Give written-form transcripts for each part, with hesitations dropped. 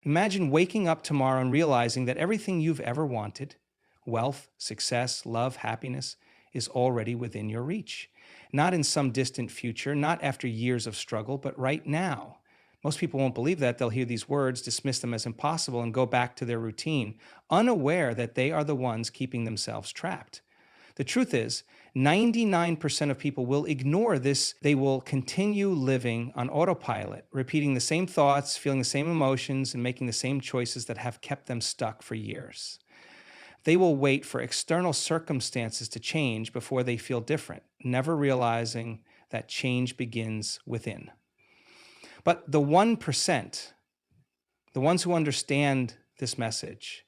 Imagine waking up tomorrow and realizing that everything you've ever wanted, wealth, success, love, happiness, is already within your reach. Not in some distant future, not after years of struggle, but right now. Most people won't believe that. They'll hear these words, dismiss them as impossible, and go back to their routine, unaware that they are the ones keeping themselves trapped. The truth is, 99% of people will ignore this. They will continue living on autopilot, repeating the same thoughts, feeling the same emotions, and making the same choices that have kept them stuck for years. They will wait for external circumstances to change before they feel different, never realizing that change begins within. But the 1%, the ones who understand this message,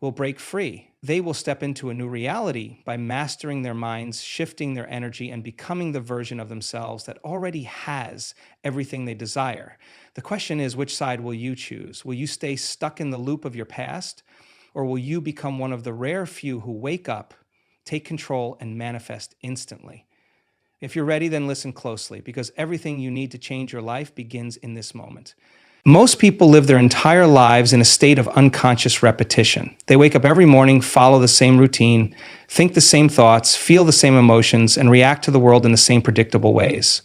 will break free. They will step into a new reality by mastering their minds, shifting their energy, and becoming the version of themselves that already has everything they desire. The question is, which side will you choose? Will you stay stuck in the loop of your past, or will you become one of the rare few who wake up, take control, and manifest instantly? If you're ready, then listen closely, because everything you need to change your life begins in this moment. Most people live their entire lives in a state of unconscious repetition. They wake up every morning, follow the same routine, think the same thoughts, feel the same emotions, and react to the world in the same predictable ways.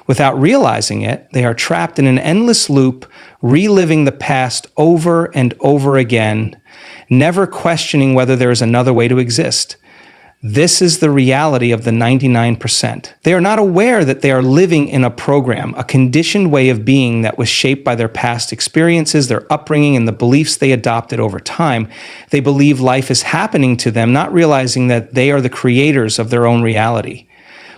Without realizing it, they are trapped in an endless loop, reliving the past over and over again, never questioning whether there is another way to exist. This is the reality of the 99%. They are not aware that they are living in a program, a conditioned way of being that was shaped by their past experiences, their upbringing, and the beliefs they adopted over time. They believe life is happening to them, not realizing that they are the creators of their own reality.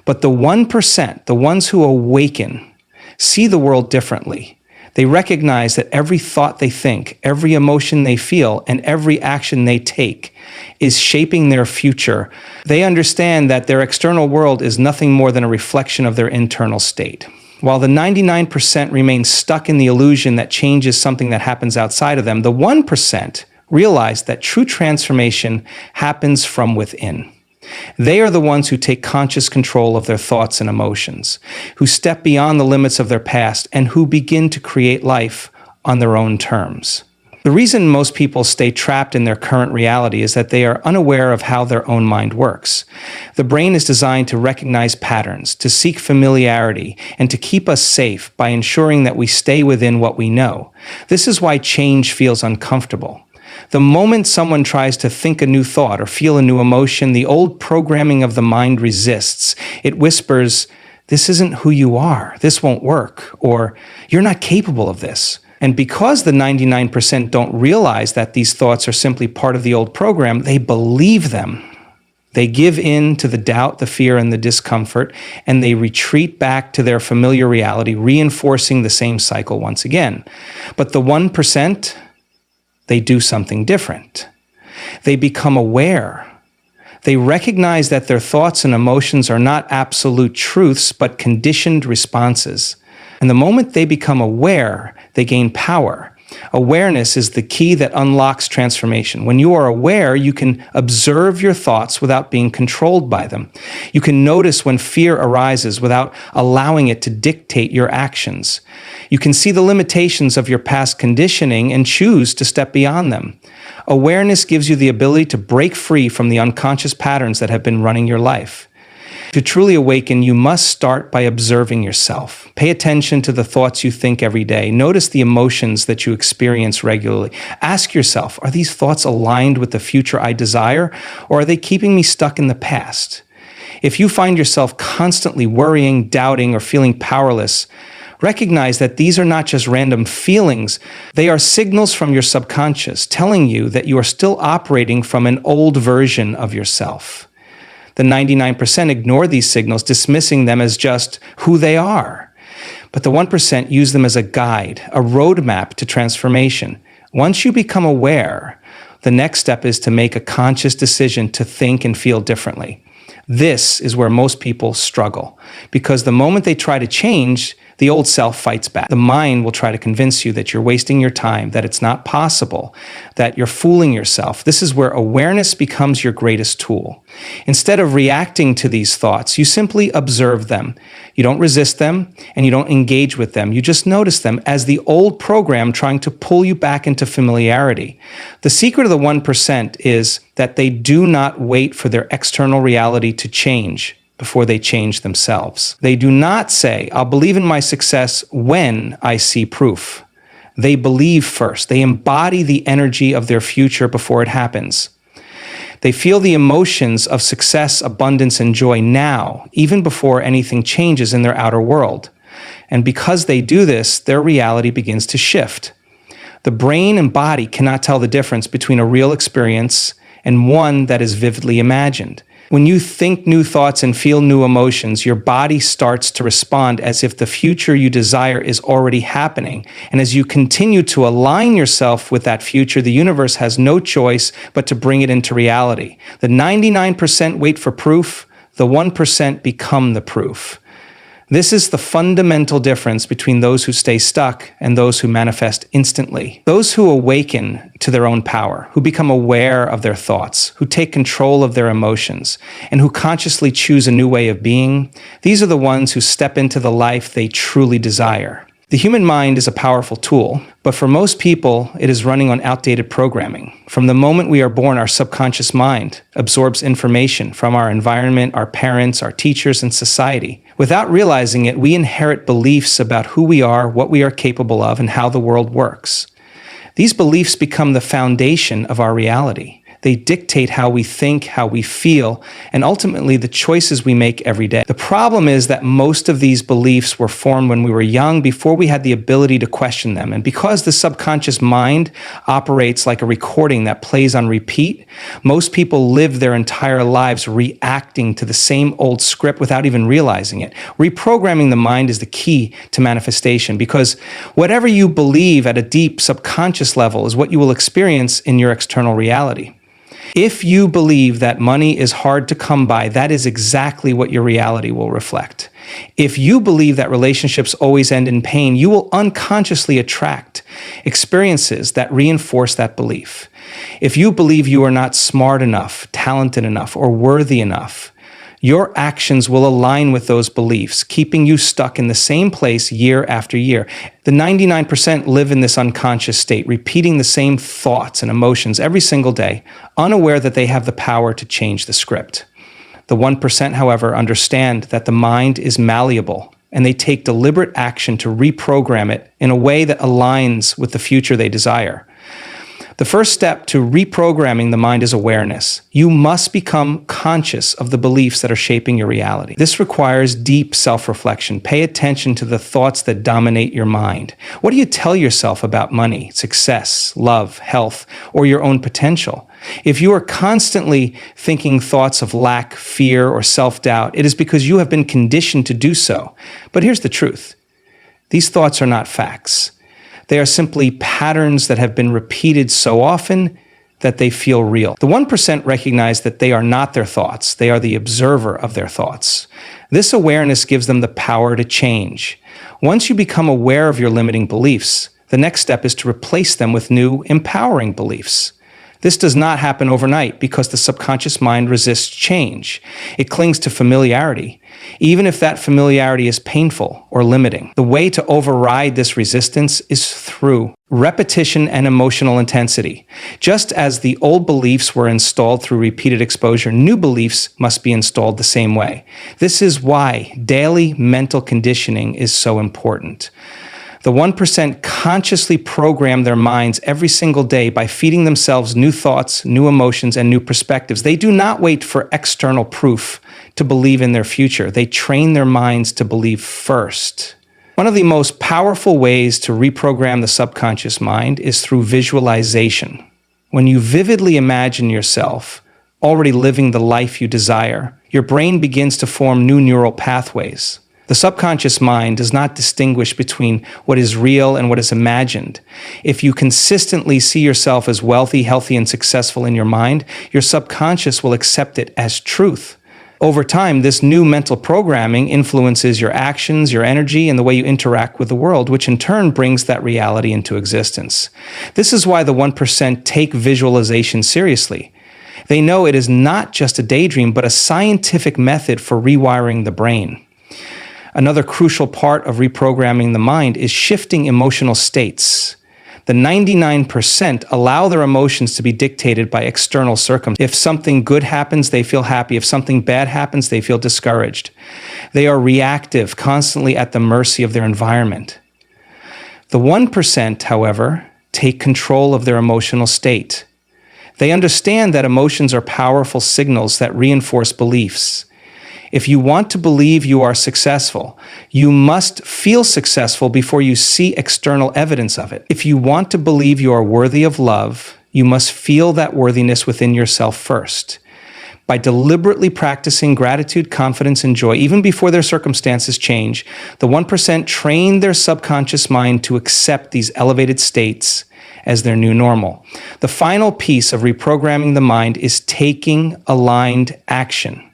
But the 1%, the ones who awaken, see the world differently. They recognize that every thought they think, every emotion they feel, and every action they take is shaping their future. They understand that their external world is nothing more than a reflection of their internal state. While the 99% remain stuck in the illusion that change is something that happens outside of them, the 1% realize that true transformation happens from within. They are the ones who take conscious control of their thoughts and emotions, who step beyond the limits of their past, and who begin to create life on their own terms. The reason most people stay trapped in their current reality is that they are unaware of how their own mind works. The brain is designed to recognize patterns, to seek familiarity, and to keep us safe by ensuring that we stay within what we know. This is why change feels uncomfortable. The moment someone tries to think a new thought or feel a new emotion, the old programming of the mind resists. It whispers, "This isn't who you are. This won't work," or "You're not capable of this." And because the 99% don't realize that these thoughts are simply part of the old program, they believe them. They give in to the doubt, the fear, and the discomfort, and they retreat back to their familiar reality, reinforcing the same cycle once again. But the 1%, they do something different. They become aware. They recognize that their thoughts and emotions are not absolute truths, but conditioned responses. And the moment they become aware, they gain power. Awareness is the key that unlocks transformation. When you are aware, you can observe your thoughts without being controlled by them. You can notice when fear arises without allowing it to dictate your actions. You can see the limitations of your past conditioning and choose to step beyond them. Awareness gives you the ability to break free from the unconscious patterns that have been running your life. To truly awaken, you must start by observing yourself. Pay attention to the thoughts you think every day. Notice the emotions that you experience regularly. Ask yourself, are these thoughts aligned with the future I desire, or are they keeping me stuck in the past? If you find yourself constantly worrying, doubting, or feeling powerless, recognize that these are not just random feelings. They are signals from your subconscious telling you that you are still operating from an old version of yourself. The 99% ignore these signals, dismissing them as just who they are. But the 1% use them as a guide, a roadmap to transformation. Once you become aware, the next step is to make a conscious decision to think and feel differently. This is where most people struggle, because the moment they try to change, the old self fights back. The mind will try to convince you that you're wasting your time, that it's not possible, that you're fooling yourself. This is where awareness becomes your greatest tool. Instead of reacting to these thoughts, you simply observe them. You don't resist them and you don't engage with them. You just notice them as the old program trying to pull you back into familiarity. The secret of the 1% is that they do not wait for their external reality to change before they change themselves. They do not say, I'll believe in my success when I see proof. They believe first. They embody the energy of their future before it happens. They feel the emotions of success, abundance, and joy now, even before anything changes in their outer world. And because they do this, their reality begins to shift. The brain and body cannot tell the difference between a real experience and one that is vividly imagined. When you think new thoughts and feel new emotions, your body starts to respond as if the future you desire is already happening. And as you continue to align yourself with that future, the universe has no choice but to bring it into reality. The 99% wait for proof, the 1% become the proof. This is the fundamental difference between those who stay stuck and those who manifest instantly. Those who awaken to their own power, who become aware of their thoughts, who take control of their emotions, and who consciously choose a new way of being, these are the ones who step into the life they truly desire. The human mind is a powerful tool, but for most people, it is running on outdated programming. From the moment we are born, our subconscious mind absorbs information from our environment, our parents, our teachers, and society. Without realizing it, we inherit beliefs about who we are, what we are capable of, and how the world works. These beliefs become the foundation of our reality. They dictate how we think, how we feel, and ultimately the choices we make every day. The problem is that most of these beliefs were formed when we were young, before we had the ability to question them. And because the subconscious mind operates like a recording that plays on repeat, most people live their entire lives reacting to the same old script without even realizing it. Reprogramming the mind is the key to manifestation, because whatever you believe at a deep subconscious level is what you will experience in your external reality. If you believe that money is hard to come by, that is exactly what your reality will reflect. If you believe that relationships always end in pain, you will unconsciously attract experiences that reinforce that belief. If you believe you are not smart enough, talented enough, or worthy enough, your actions will align with those beliefs, keeping you stuck in the same place year after year. The 99% live in this unconscious state, repeating the same thoughts and emotions every single day, unaware that they have the power to change the script. The 1%, however, understand that the mind is malleable, and they take deliberate action to reprogram it in a way that aligns with the future they desire. The first step to reprogramming the mind is awareness. You must become conscious of the beliefs that are shaping your reality. This requires deep self-reflection. Pay attention to the thoughts that dominate your mind. What do you tell yourself about money, success, love, health, or your own potential? If you are constantly thinking thoughts of lack, fear, or self-doubt, it is because you have been conditioned to do so. But here's the truth. These thoughts are not facts. They are simply patterns that have been repeated so often that they feel real. The 1% recognize that they are not their thoughts. They are the observer of their thoughts. This awareness gives them the power to change. Once you become aware of your limiting beliefs, the next step is to replace them with new, empowering beliefs. This does not happen overnight because the subconscious mind resists change. It clings to familiarity, even if that familiarity is painful or limiting. The way to override this resistance is through repetition and emotional intensity. Just as the old beliefs were installed through repeated exposure, new beliefs must be installed the same way. This is why daily mental conditioning is so important. The 1% consciously program their minds every single day by feeding themselves new thoughts, new emotions, and new perspectives. They do not wait for external proof to believe in their future. They train their minds to believe first. One of the most powerful ways to reprogram the subconscious mind is through visualization. When you vividly imagine yourself already living the life you desire, your brain begins to form new neural pathways. The subconscious mind does not distinguish between what is real and what is imagined. If you consistently see yourself as wealthy, healthy, and successful in your mind, your subconscious will accept it as truth. Over time, this new mental programming influences your actions, your energy, and the way you interact with the world, which in turn brings that reality into existence. This is why the 1% take visualization seriously. They know it is not just a daydream, but a scientific method for rewiring the brain. Another crucial part of reprogramming the mind is shifting emotional states. The 99% allow their emotions to be dictated by external circumstances. If something good happens, they feel happy. If something bad happens, they feel discouraged. They are reactive, constantly at the mercy of their environment. The 1%, however, take control of their emotional state. They understand that emotions are powerful signals that reinforce beliefs. If you want to believe you are successful, you must feel successful before you see external evidence of it. If you want to believe you are worthy of love, you must feel that worthiness within yourself first. By deliberately practicing gratitude, confidence, and joy, even before their circumstances change, the 1% train their subconscious mind to accept these elevated states as their new normal. The final piece of reprogramming the mind is taking aligned action.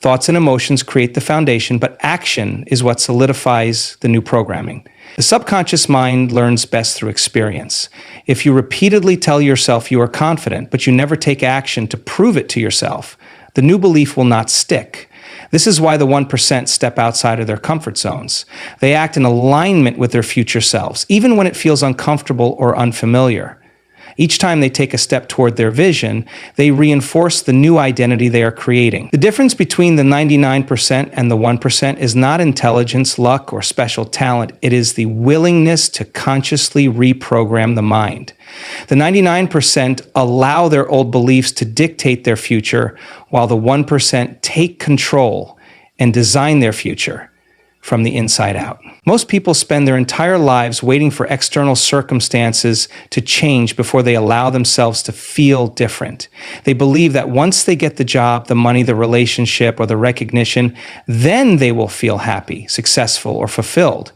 Thoughts and emotions create the foundation, but action is what solidifies the new programming. The subconscious mind learns best through experience. If you repeatedly tell yourself you are confident, but you never take action to prove it to yourself, the new belief will not stick. This is why the 1% step outside of their comfort zones. They act in alignment with their future selves, even when it feels uncomfortable or unfamiliar. Each time they take a step toward their vision, they reinforce the new identity they are creating. The difference between the 99% and the 1% is not intelligence, luck, or special talent. It is the willingness to consciously reprogram the mind. The 99% allow their old beliefs to dictate their future, while the 1% take control and design their future from the inside out. Most people spend their entire lives waiting for external circumstances to change before they allow themselves to feel different. They believe that once they get the job, the money, the relationship, or the recognition, then they will feel happy, successful, or fulfilled.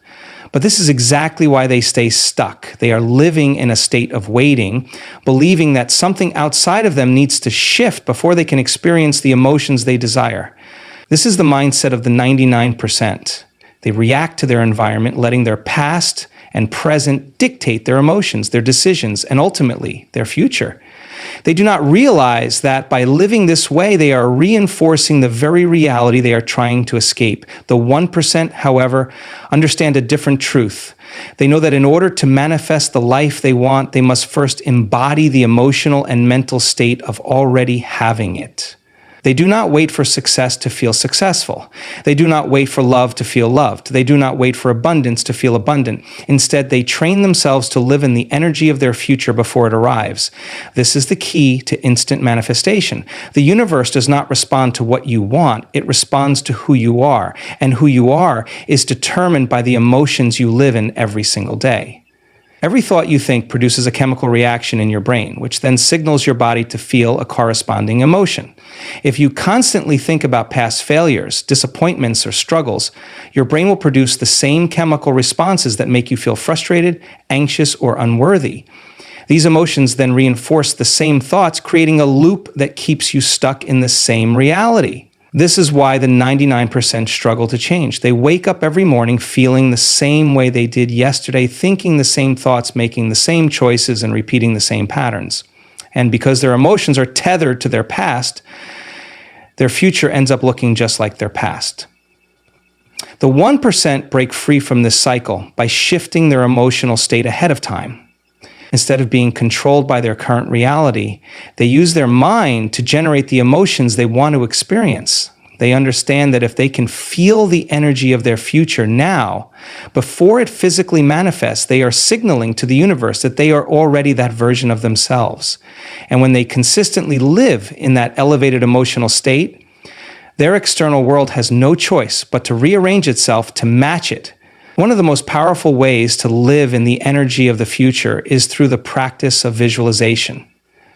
But this is exactly why they stay stuck. They are living in a state of waiting, believing that something outside of them needs to shift before they can experience the emotions they desire. This is the mindset of the 99%. They react to their environment, letting their past and present dictate their emotions, their decisions, and ultimately their future. They do not realize that by living this way, they are reinforcing the very reality they are trying to escape. The 1%, however, understand a different truth. They know that in order to manifest the life they want, they must first embody the emotional and mental state of already having it. They do not wait for success to feel successful. They do not wait for love to feel loved. They do not wait for abundance to feel abundant. Instead, they train themselves to live in the energy of their future before it arrives. This is the key to instant manifestation. The universe does not respond to what you want. It responds to who you are. And who you are is determined by the emotions you live in every single day. Every thought you think produces a chemical reaction in your brain, which then signals your body to feel a corresponding emotion. If you constantly think about past failures, disappointments, or struggles, your brain will produce the same chemical responses that make you feel frustrated, anxious, or unworthy. These emotions then reinforce the same thoughts, creating a loop that keeps you stuck in the same reality. This is why the 99% struggle to change. They wake up every morning feeling the same way they did yesterday, thinking the same thoughts, making the same choices, and repeating the same patterns. And because their emotions are tethered to their past, their future ends up looking just like their past. The 1% break free from this cycle by shifting their emotional state ahead of time. Instead of being controlled by their current reality, they use their mind to generate the emotions they want to experience. They understand that if they can feel the energy of their future now, before it physically manifests, they are signaling to the universe that they are already that version of themselves. And when they consistently live in that elevated emotional state, their external world has no choice but to rearrange itself to match it. One of the most powerful ways to live in the energy of the future is through the practice of visualization.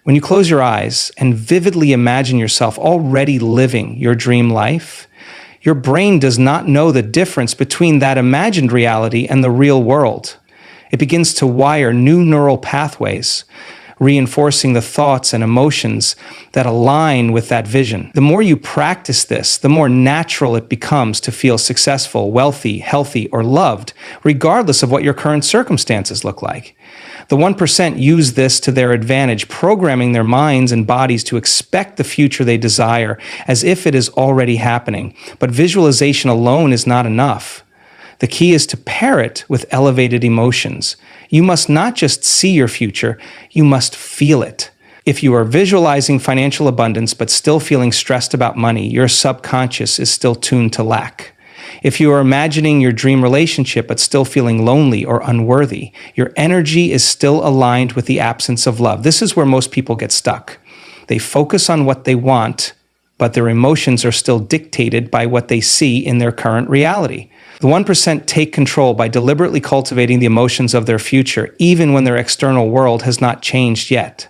When you close your eyes and vividly imagine yourself already living your dream life, your brain does not know the difference between that imagined reality and the real world. It begins to wire new neural pathways, reinforcing the thoughts and emotions that align with that vision. The more you practice this, the more natural it becomes to feel successful, wealthy, healthy, or loved, regardless of what your current circumstances look like. The 1% use this to their advantage, programming their minds and bodies to expect the future they desire as if it is already happening. But visualization alone is not enough. The key is to pair it with elevated emotions. You must not just see your future, you must feel it. If you are visualizing financial abundance but still feeling stressed about money, your subconscious is still tuned to lack. If you are imagining your dream relationship but still feeling lonely or unworthy, your energy is still aligned with the absence of love. This is where most people get stuck. They focus on what they want, but their emotions are still dictated by what they see in their current reality. The 1% take control by deliberately cultivating the emotions of their future, even when their external world has not changed yet.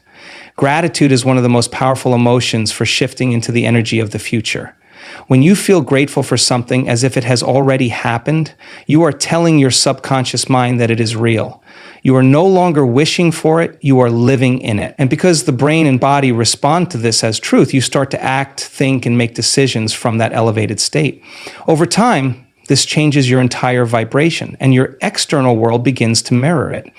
Gratitude is one of the most powerful emotions for shifting into the energy of the future. When you feel grateful for something as if it has already happened, you are telling your subconscious mind that it is real. You are no longer wishing for it, you are living in it. And because the brain and body respond to this as truth, you start to act, think, and make decisions from that elevated state. Over time, this changes your entire vibration, and your external world begins to mirror it.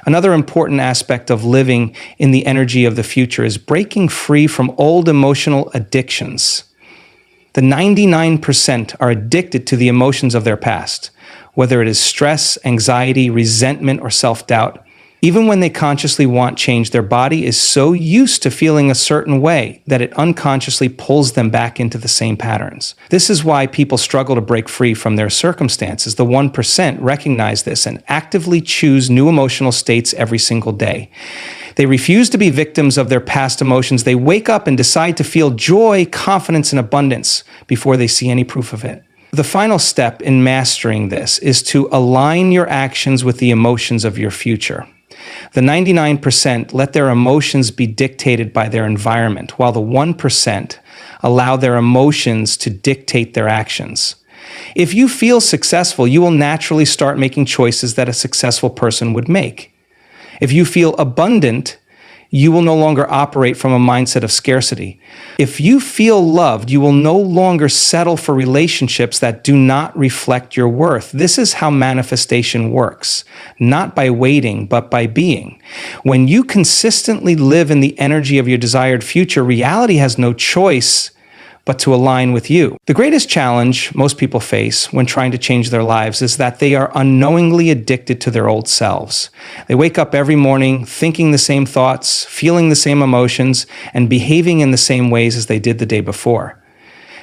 Another important aspect of living in the energy of the future is breaking free from old emotional addictions. The 99% are addicted to the emotions of their past, whether it is stress, anxiety, resentment, or self-doubt. Even when they consciously want change, their body is so used to feeling a certain way that it unconsciously pulls them back into the same patterns. This is why people struggle to break free from their circumstances. The 1% recognize this and actively choose new emotional states every single day. They refuse to be victims of their past emotions. They wake up and decide to feel joy, confidence, and abundance before they see any proof of it. The final step in mastering this is to align your actions with the emotions of your future. The 99% let their emotions be dictated by their environment, while the 1% allow their emotions to dictate their actions. If you feel successful, you will naturally start making choices that a successful person would make. If you feel abundant, you will no longer operate from a mindset of scarcity. If you feel loved, you will no longer settle for relationships that do not reflect your worth. This is how manifestation works, not by waiting, but by being. When you consistently live in the energy of your desired future, reality has no choice but to align with you. The greatest challenge most people face when trying to change their lives is that they are unknowingly addicted to their old selves. They wake up every morning thinking the same thoughts, feeling the same emotions, and behaving in the same ways as they did the day before.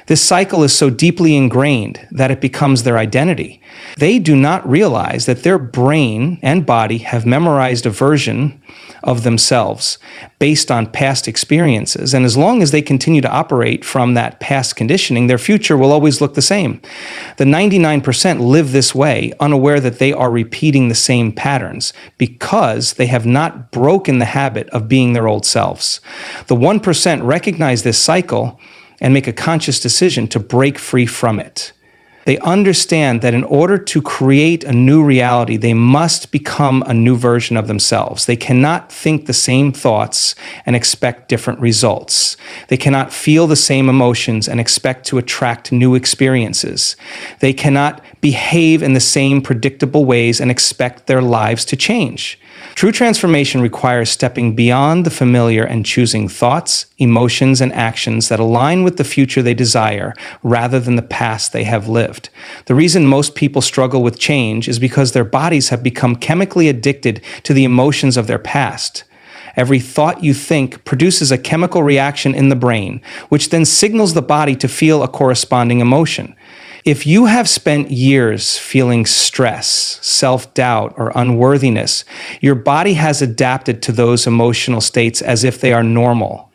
This cycle is so deeply ingrained that it becomes their identity. They do not realize that their brain and body have memorized a version of themselves based on past experiences. And as long as they continue to operate from that past conditioning, their future will always look the same. The 99% live this way, unaware that they are repeating the same patterns because they have not broken the habit of being their old selves. The 1% recognize this cycle and make a conscious decision to break free from it. They understand that in order to create a new reality, they must become a new version of themselves. They cannot think the same thoughts and expect different results. They cannot feel the same emotions and expect to attract new experiences. They cannot behave in the same predictable ways and expect their lives to change. True transformation requires stepping beyond the familiar and choosing thoughts, emotions, and actions that align with the future they desire rather than the past they have lived. The reason most people struggle with change is because their bodies have become chemically addicted to the emotions of their past. Every thought you think produces a chemical reaction in the brain, which then signals the body to feel a corresponding emotion. If you have spent years feeling stress, self-doubt, or unworthiness, your body has adapted to those emotional states as if they are normal.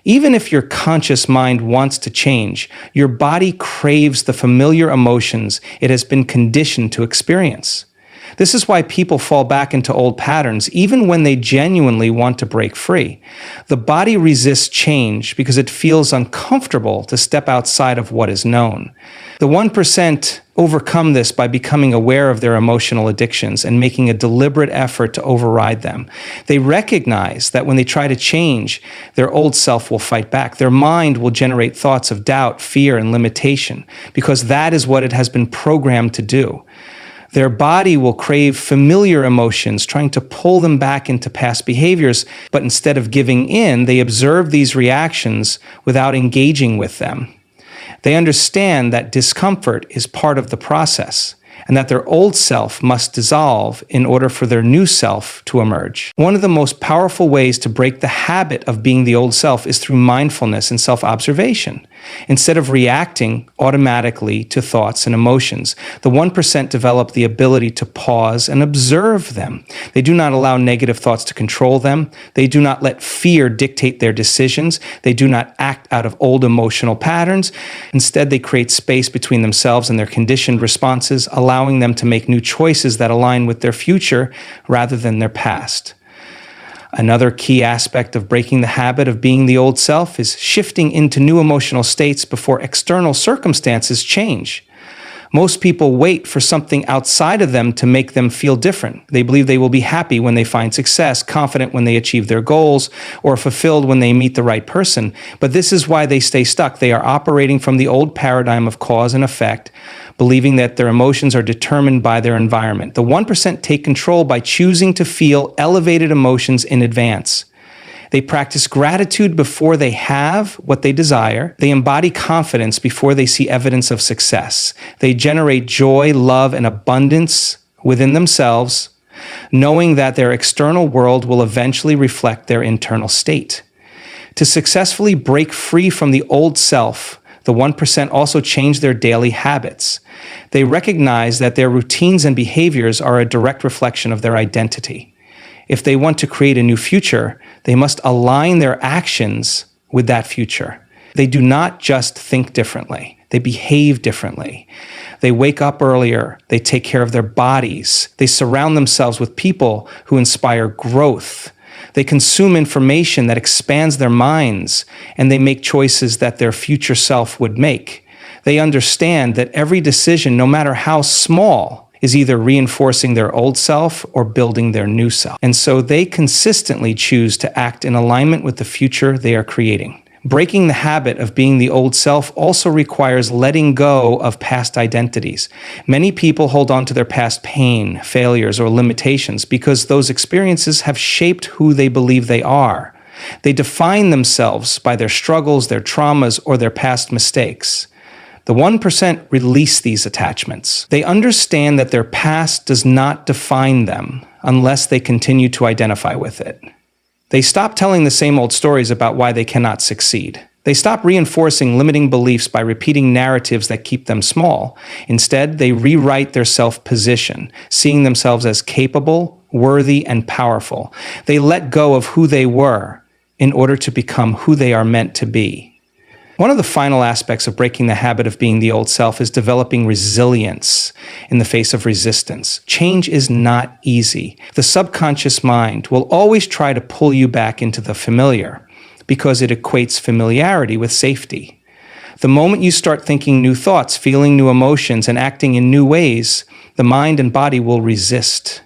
Even if your conscious mind wants to change, your body craves the familiar emotions it has been conditioned to experience. This is why people fall back into old patterns even when they genuinely want to break free. The body resists change because it feels uncomfortable to step outside of what is known. The 1% overcome this by becoming aware of their emotional addictions and making a deliberate effort to override them. They recognize that when they try to change, their old self will fight back. Their mind will generate thoughts of doubt, fear, and limitation because that is what it has been programmed to do. Their body will crave familiar emotions, trying to pull them back into past behaviors, but instead of giving in, they observe these reactions without engaging with them. They understand that discomfort is part of the process and that their old self must dissolve in order for their new self to emerge. One of the most powerful ways to break the habit of being the old self is through mindfulness and self-observation. Instead of reacting automatically to thoughts and emotions, the 1% develop the ability to pause and observe them. They do not allow negative thoughts to control them. They do not let fear dictate their decisions. They do not act out of old emotional patterns. Instead, they create space between themselves and their conditioned responses, allowing them to make new choices that align with their future rather than their past. Another key aspect of breaking the habit of being the old self is shifting into new emotional states before external circumstances change. Most people wait for something outside of them to make them feel different. They believe they will be happy when they find success, confident when they achieve their goals, or fulfilled when they meet the right person. But this is why they stay stuck. They are operating from the old paradigm of cause and effect, believing that their emotions are determined by their environment. The 1% take control by choosing to feel elevated emotions in advance. They practice gratitude before they have what they desire. They embody confidence before they see evidence of success. They generate joy, love, and abundance within themselves, knowing that their external world will eventually reflect their internal state. To successfully break free from the old self, the 1% also change their daily habits. They recognize that their routines and behaviors are a direct reflection of their identity. If they want to create a new future, they must align their actions with that future. They do not just think differently. They behave differently. They wake up earlier. They take care of their bodies. They surround themselves with people who inspire growth. They consume information that expands their minds, and they make choices that their future self would make. They understand that every decision, no matter how small, is either reinforcing their old self or building their new self. And so they consistently choose to act in alignment with the future they are creating. Breaking the habit of being the old self also requires letting go of past identities. Many people hold on to their past pain, failures, or limitations because those experiences have shaped who they believe they are. They define themselves by their struggles, their traumas, or their past mistakes. The 1% release these attachments. They understand that their past does not define them unless they continue to identify with it. They stop telling the same old stories about why they cannot succeed. They stop reinforcing limiting beliefs by repeating narratives that keep them small. Instead, they rewrite their self-position, seeing themselves as capable, worthy, and powerful. They let go of who they were in order to become who they are meant to be. One of the final aspects of breaking the habit of being the old self is developing resilience in the face of resistance. Change is not easy. The subconscious mind will always try to pull you back into the familiar because it equates familiarity with safety. The moment you start thinking new thoughts, feeling new emotions, and acting in new ways, the mind and body will resist.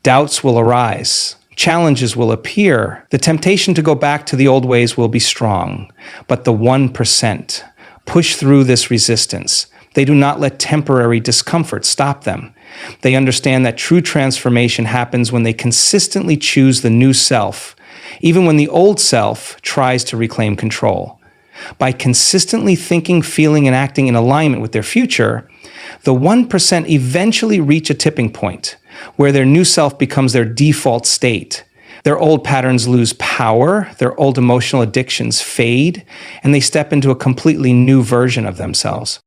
Doubts will arise. Challenges will appear. The temptation to go back to the old ways will be strong. But the 1% push through this resistance. They do not let temporary discomfort stop them. They understand that true transformation happens when they consistently choose the new self, even when the old self tries to reclaim control. By consistently thinking, feeling, and acting in alignment with their future, the 1% eventually reach a tipping point where their new self becomes their default state. Their old patterns lose power, their old emotional addictions fade, and they step into a completely new version of themselves.